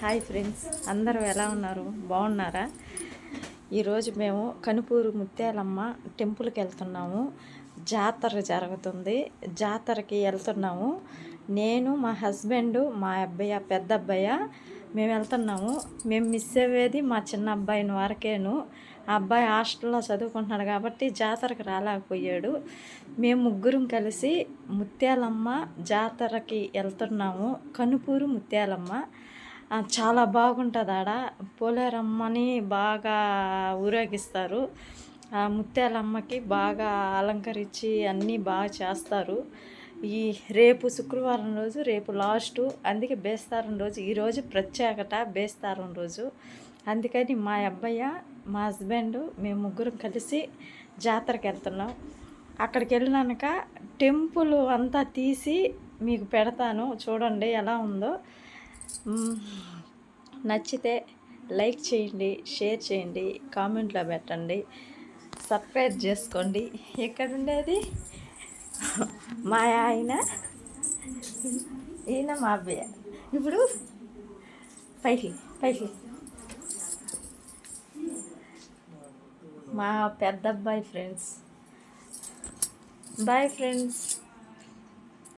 Hi friends, అందరూ ఎలా ఉన్నారు? బాగున్నారా? ఈరోజు మేము కనుపూరు ముత్యాలమ్మ టెంపుల్కి వెళ్తున్నాము. జాతర జరుగుతుంది. జాతరకి వెళ్తున్నాము. నేను, మా హస్బెండ్, మా అబ్బాయి, పెద్ద అబ్బాయి మేము వెళ్తున్నాము. మేము మిస్ అయ్యేది మా చిన్న అబ్బాయిని వరకేను. ఆ అబ్బాయి హాస్టల్లో చదువుకుంటున్నాడు కాబట్టి జాతరకి రాలేకపోయాడు. మేము ముగ్గురం కలిసి ముత్యాలమ్మ జాతరకి వెళ్తున్నాము. కనుపూరు ముత్యాలమ్మ చాలా బాగుంటుంది. ఆడ పోలేరమ్మని బాగా ఊరేగిస్తారు. ముత్యాలమ్మకి బాగా అలంకరించి అన్నీ బాగా చేస్తారు. ఈ రేపు శుక్రవారం రోజు, రేపు లాస్టు, అందుకే బేస్తారం రోజు. ఈరోజు ప్రత్యేకత బేస్తారం రోజు. అందుకని మా అబ్బాయి, మా హస్బెండ్, మేము ముగ్గురం కలిసి జాతరకి వెళ్తున్నాం. అక్కడికి వెళ్ళినాక టెంపుల్ అంతా తీసి మీకు పెడతాను, చూడండి ఎలా ఉందో. నచ్చితే లైక్ చేయండి, షేర్ చేయండి, కామెంట్లో పెట్టండి, సబ్స్క్రైబ్ చేసుకోండి. ఎక్కడ ఉండేది మా ఆయన, ఈయన మా అబ్బాయి. ఇప్పుడు పైకి పైకి మా పెద్ద అబ్బాయి ఫ్రెండ్స్. Bye friends.